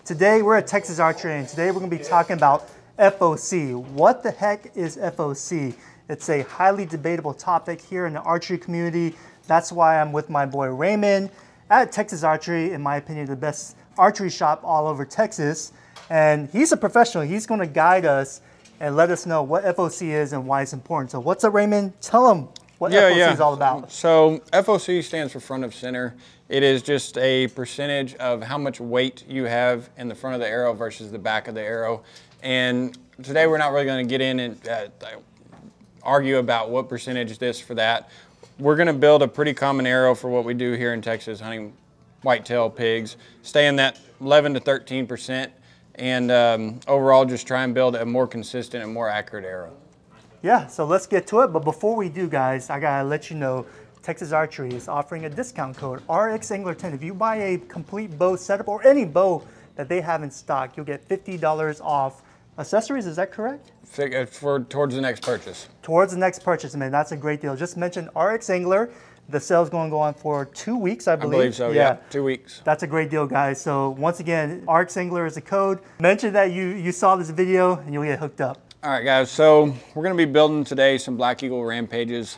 Today we're at Texas Archery, and today we're going to be talking about FOC. What the heck is FOC? It's a highly debatable topic here in the archery community. That's why I'm with my boy Raymond at Texas Archery, in my opinion, the best archery shop all over Texas. And he's a professional. He's going to guide us and let us know what FOC is and why it's important. So what's up, Raymond? Tell them what FOC is all about. So FOC stands for front of center. It is just a percentage of how much weight you have in the front of the arrow versus the back of the arrow. And today we're not really going to get in and argue about what percentage this for that. We're going to build a pretty common arrow for what we do here in Texas, hunting whitetail pigs, stay in that 11 to 13%, and overall just try and build a more consistent and more accurate arrow. Yeah, so let's get to it. But before we do, guys, I gotta let you know Texas Archery is offering a discount code, RXAngler10. If you buy a complete bow setup or any bow that they have in stock, you'll get $50 off accessories. Is that correct? Towards the next purchase. Towards the next purchase, man. That's a great deal. Just mention RXAngler. The sale's going to go on for 2 weeks, I believe. I believe so, yeah. 2 weeks. That's a great deal, guys. So once again, RXAngler is the code. Mention that you saw this video and you'll get hooked up. All right, guys, so we're going to be building today some Black Eagle Rampages.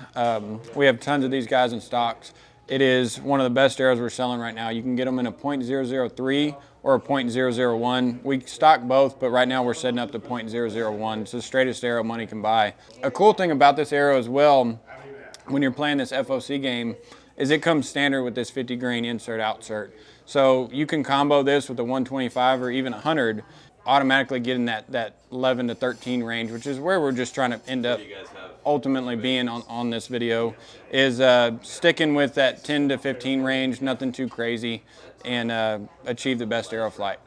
We have tons of these guys in stocks. It is one of the best arrows we're selling right now. You can get them in a .003 or a .001. We stock both, but right now we're setting up the .001. It's the straightest arrow money can buy. A cool thing about this arrow as well, when you're playing this FOC game, is it comes standard with this 50 grain insert outsert. So you can combo this with a 125 or even 100, automatically getting that 11 to 13 range, which is where we're just trying to end up ultimately being on this video, is sticking with that 10 to 15 range, nothing too crazy, and achieve the best arrow flight.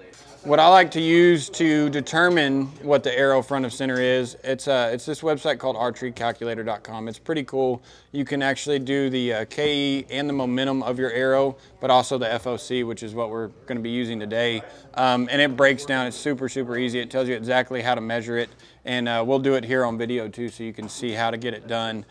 What I like to use to determine what the arrow front of center is, it's this website called archerycalculator.com. It's pretty cool. You can actually do the KE and the momentum of your arrow, but also the FOC, which is what we're going to be using today. And it breaks down. It's super, super easy. It tells you exactly how to measure it. And we'll do it here on video too, so you can see how to get it done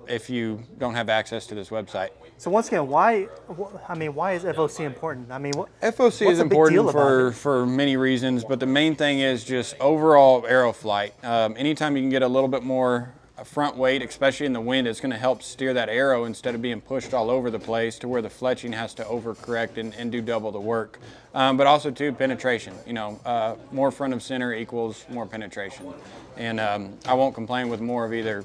if you don't have access to this website. So once again, why is FOC important? I mean, FOC is important for many reasons, but the main thing is just overall arrow flight. Anytime you can get a little bit more front weight, especially in the wind, it's going to help steer that arrow instead of being pushed all over the place to where the fletching has to overcorrect and do double the work. But also too, penetration. You know, more front of center equals more penetration, and I won't complain with more of either.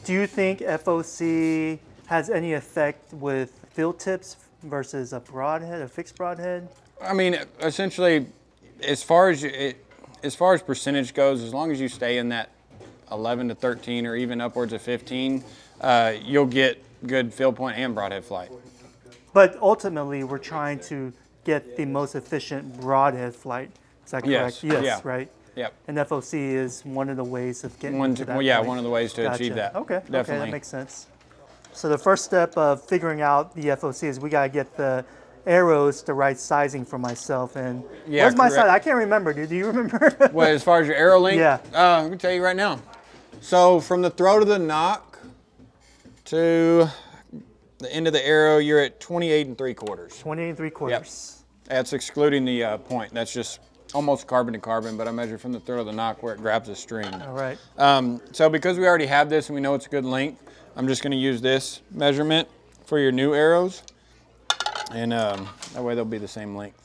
Do you think FOC has any effect with field tips versus a broadhead, a fixed broadhead? I mean, essentially, as far as percentage goes, as long as you stay in that 11 to 13 or even upwards of 15, you'll get good field point and broadhead flight. But ultimately, we're trying to get the most efficient broadhead flight. Is that correct? Yes, yeah. Right? Yep. And FOC is one of the ways of getting to that point. Yeah, one of the ways to achieve that. Okay, definitely. Okay, that makes sense. So the first step of figuring out the FOC is we got to get the arrows the right sizing for myself. And where's my size? I can't remember, dude. Do you remember? Well, as far as your arrow length? Yeah. I can tell you right now. So from the throat of the nock to the end of the arrow, you're at 28 3/4. 28 3/4. Yep. That's excluding the point. That's just almost carbon to carbon, but I measure from the throat of the nock where it grabs the string. All right. So because we already have this and we know it's a good length, I'm just going to use this measurement for your new arrows, and that way they'll be the same length.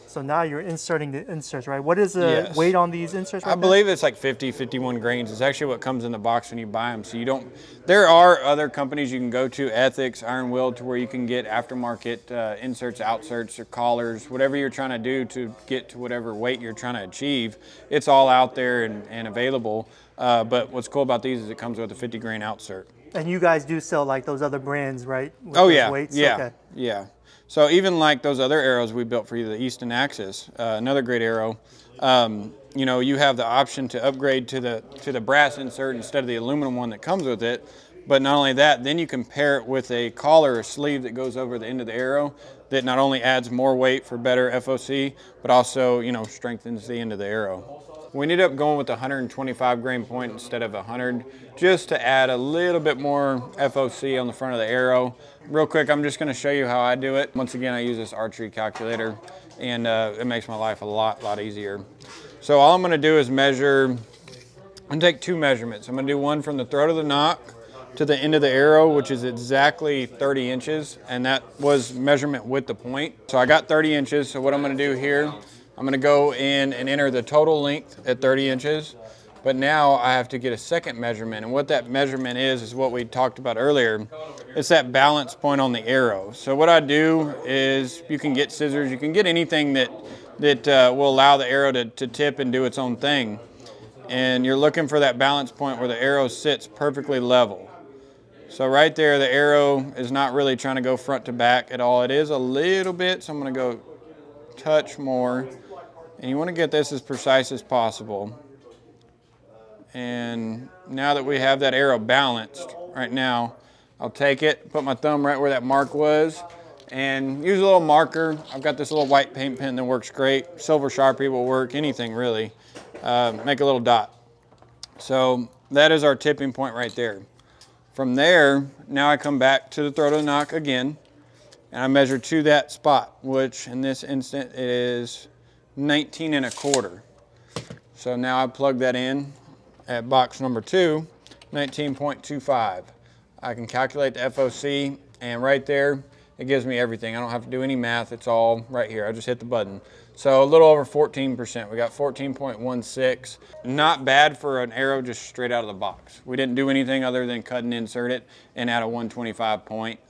So now you're inserting the inserts, right? What is the weight on these inserts right I believe it's like 50, 51 grains. It's actually what comes in the box when you buy them. So you don't, there are other companies you can go to, Ethics, Iron Will, to where you can get aftermarket inserts, outserts, or collars, whatever you're trying to do to get to whatever weight you're trying to achieve. It's all out there and available. But what's cool about these is it comes with a 50 grain outsert. And you guys do sell like those other brands, right? With oh yeah, weights? Yeah, okay. Yeah. So even like those other arrows we built for you, the Easton Axis, another great arrow. You know, you have the option to upgrade to the brass insert instead of the aluminum one that comes with it. But not only that, then you can pair it with a collar or sleeve that goes over the end of the arrow that not only adds more weight for better FOC, but also, you know, strengthens the end of the arrow. We ended up going with a 125 grain point instead of 100, just to add a little bit more FOC on the front of the arrow. Real quick, I'm just gonna show you how I do it. Once again, I use this archery calculator, and it makes my life a lot easier. So all I'm gonna do is measure, I'm gonna take 2 measurements. I'm gonna do one from the throat of the nock to the end of the arrow, which is exactly 30 inches, and that was measurement with the point. So I got 30 inches, so what I'm gonna do here, I'm gonna go in and enter the total length at 30 inches, but now I have to get a second measurement, and what that measurement is what we talked about earlier. It's that balance point on the arrow. So what I do is, you can get scissors, you can get anything that will allow the arrow to tip and do its own thing. And you're looking for that balance point where the arrow sits perfectly level. So right there, the arrow is not really trying to go front to back at all. It is a little bit, so I'm gonna go touch more. And you wanna get this as precise as possible. And now that we have that arrow balanced, right now, I'll take it, put my thumb right where that mark was, and use a little marker. I've got this little white paint pen that works great. Silver Sharpie will work, anything really. Make a little dot. So that is our tipping point right there. From there, now I come back to the throat of the nock again, and I measure to that spot, which in this instant is 19 1/4. So now I plug that in at box number 2, 19.25. I can calculate the FOC, and right there, it gives me everything. I don't have to do any math, it's all right here. I just hit the button. So a little over 14%. We got 14.16. Not bad for an arrow just straight out of the box. We didn't do anything other than cut and insert it and add a 125 point.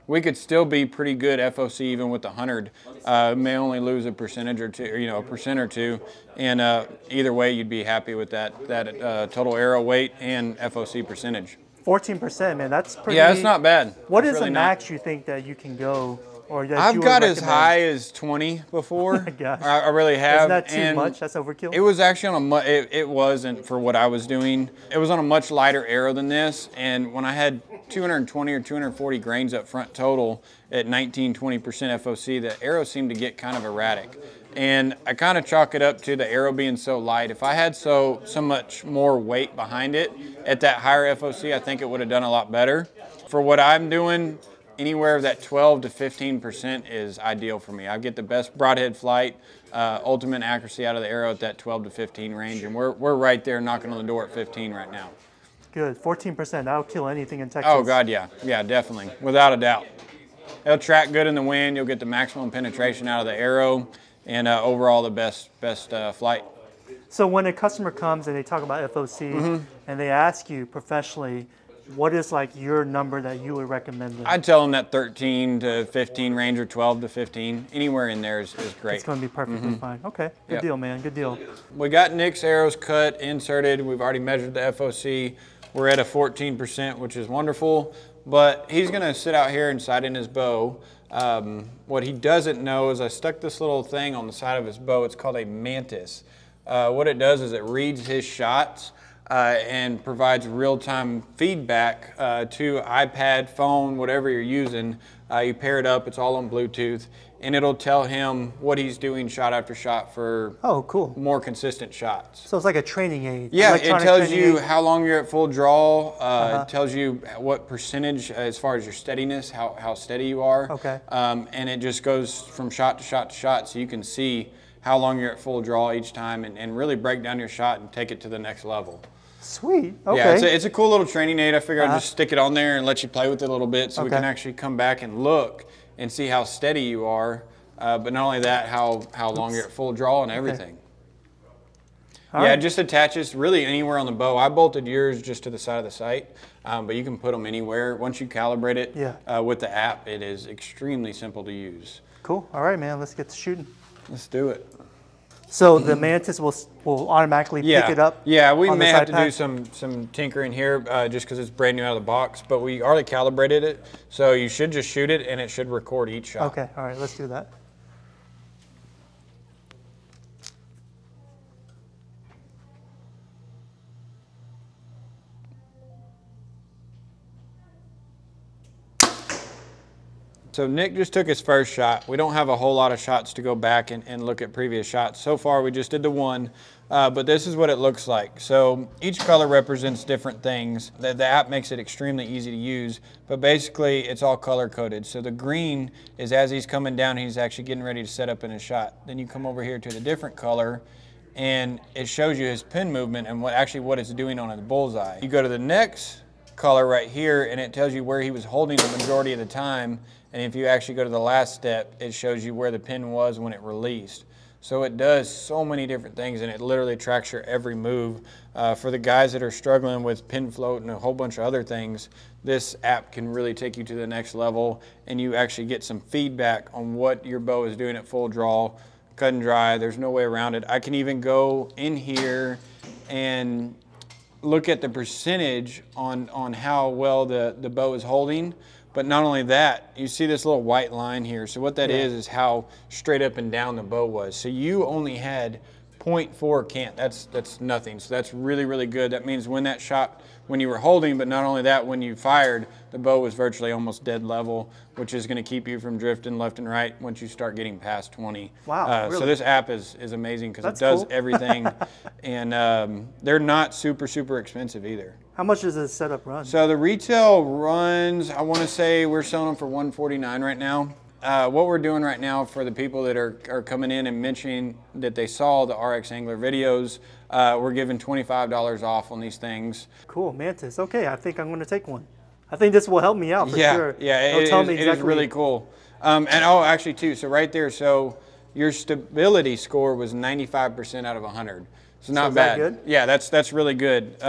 We could still be pretty good FOC even with 100. May only lose a percentage or two, you know, a percent or two. And either way, you'd be happy with that total arrow weight and FOC percentage. 14%, man, that's pretty. Yeah, it's not bad. What is the max you think that you can go? Or that I've you got would as recommend? high as 20 before. Oh my gosh. I really have. Isn't that too much? That's overkill? It was actually on a, it wasn't for what I was doing. It was on a much lighter arrow than this. And when I had 220 or 240 grains up front total at 19, 20% FOC, the arrow seemed to get kind of erratic. And I kind of chalk it up to the arrow being so light. If I had so much more weight behind it at that higher FOC, I think it would have done a lot better. For what I'm doing, anywhere of that 12 to 15% is ideal for me. I get the best broadhead flight, ultimate accuracy out of the arrow at that 12 to 15 range, and we're right there knocking on the door at 15 right now. Good, 14%, that'll kill anything in Texas. Oh God, yeah, definitely, without a doubt. It'll track good in the wind, you'll get the maximum penetration out of the arrow, and overall the best flight. So when a customer comes and they talk about FOC, and they ask you professionally, what is like your number that you would recommend them? I'd tell them that 13 to 15 range or 12 to 15. Anywhere in there is great. It's going to be perfectly fine. Okay, good deal, man, good deal. We got Nick's arrows cut, inserted. We've already measured the FOC. We're at a 14%, which is wonderful. But he's going to sit out here and sight in his bow. What he doesn't know is I stuck this little thing on the side of his bow. It's called a Mantis. What it does is it reads his shots and provides real-time feedback to iPad, phone, whatever you're using. You pair it up, it's all on Bluetooth, and it'll tell him what he's doing shot after shot for more consistent shots. So it's like a training aid. Yeah, it tells you how long you're at full draw. It tells you what percentage as far as your steadiness, how steady you are. Okay. And it just goes from shot to shot to shot, so you can see how long you're at full draw each time and really break down your shot and take it to the next level. Sweet, okay. Yeah, it's a cool little training aid. I figured I'd just stick it on there and let you play with it a little bit so we can actually come back and look and see how steady you are. But not only that, how long you're at full draw and everything. Yeah, it just attaches really anywhere on the bow. I bolted yours just to the side of the sight, but you can put them anywhere. Once you calibrate it with the app, it is extremely simple to use. Cool, all right, man, let's get to shooting. Let's do it. So the Mantis will automatically pick it up? Yeah, we may have to do some tinkering here just because it's brand new out of the box, but we already calibrated it, so you should just shoot it and it should record each shot. Okay, all right, let's do that. So Nick just took his first shot. We don't have a whole lot of shots to go back and look at previous shots. So far, we just did the one, but this is what it looks like. So each color represents different things. The app makes it extremely easy to use, but basically it's all color coded. So the green is as he's coming down, he's actually getting ready to set up in his shot. Then you come over here to the different color, and it shows you his pin movement and what it's doing on his bullseye. You go to the next color right here, and it tells you where he was holding the majority of the time. And if you actually go to the last step, it shows you where the pin was when it released. So it does so many different things, and it literally tracks your every move. For the guys that are struggling with pin float and a whole bunch of other things, this app can really take you to the next level, and you actually get some feedback on what your bow is doing at full draw, cut and dry. There's no way around it. I can even go in here and look at the percentage on how well the bow is holding. But not only that, you see this little white line here. So what that is how straight up and down the bow was. So you only had 0.4 cant. That's nothing. So that's really, really good. That means when that shot, when you were holding, but not only that, when you fired, the bow was virtually almost dead level, which is going to keep you from drifting left and right once you start getting past 20. Wow, really? So this app is amazing because it does everything. And they're not super, super expensive either. How much does this setup run? So the retail runs, I want to say we're selling them for $149 right now. What we're doing right now for the people that are coming in and mentioning that they saw the RX Angler videos, we're giving $25 off on these things. Cool, Mantis. Okay, I think I'm going to take one. I think this will help me out for sure. Yeah, it is really cool. And oh, actually too, so right there, so your stability score was 95% out of 100. So not bad. That good? Yeah, that's really good.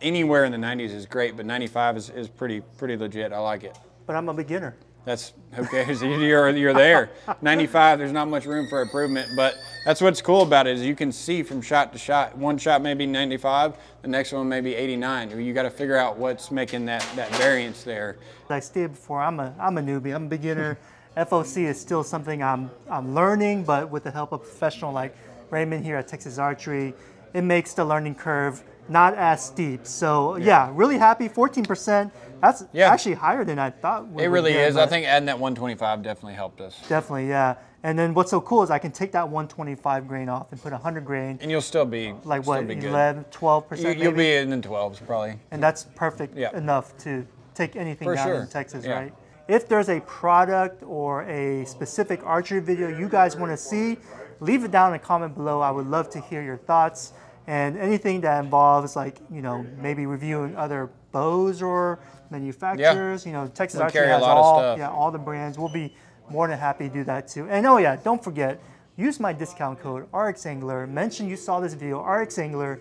Anywhere in the 90s is great, but 95 is pretty legit. I like it. But I'm a beginner. That's okay. So you're there. 95. There's not much room for improvement, but that's what's cool about it is you can see from shot to shot. One shot may be 95, the next one may be 89. You got to figure out what's making that variance there. Like I stated before, I'm a newbie. I'm a beginner. FOC is still something I'm learning, but with the help of a professional like Raymond here at Texas Archery, it makes the learning curve not as steep. So yeah, really happy. 14%. That's actually higher than I thought. It really is. I think adding that 125 definitely helped us. Definitely, yeah. And then what's so cool is I can take that 125 grain off and put 100 grain. And you'll still be like what, 11, 12%? You'll be in the 12s probably. And that's perfect enough to take anything down in Texas, Yeah. right? If there's a product or a specific archery video you guys want to see, leave it down in the comment below. I would love to hear your thoughts. And anything that involves, like, you know, maybe reviewing other bows or manufacturers, you know, Texas Archery has all the brands. We'll be more than happy to do that too. And oh yeah, don't forget, use my discount code RXAngler. Mention you saw this video, RXAngler.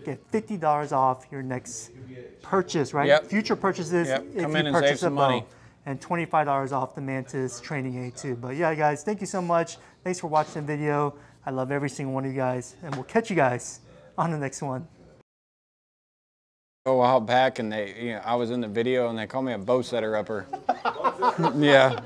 Get $50 off your next purchase, right? Yep. Future purchases if Come you in and purchase save some a bow. money. And $25 off the Mantis Training Aid too. But yeah, guys, thank you so much. Thanks for watching the video. I love every single one of you guys, and we'll catch you guys on the next one. A while back, and I was in the video, and they called me a bow setter upper. Yeah.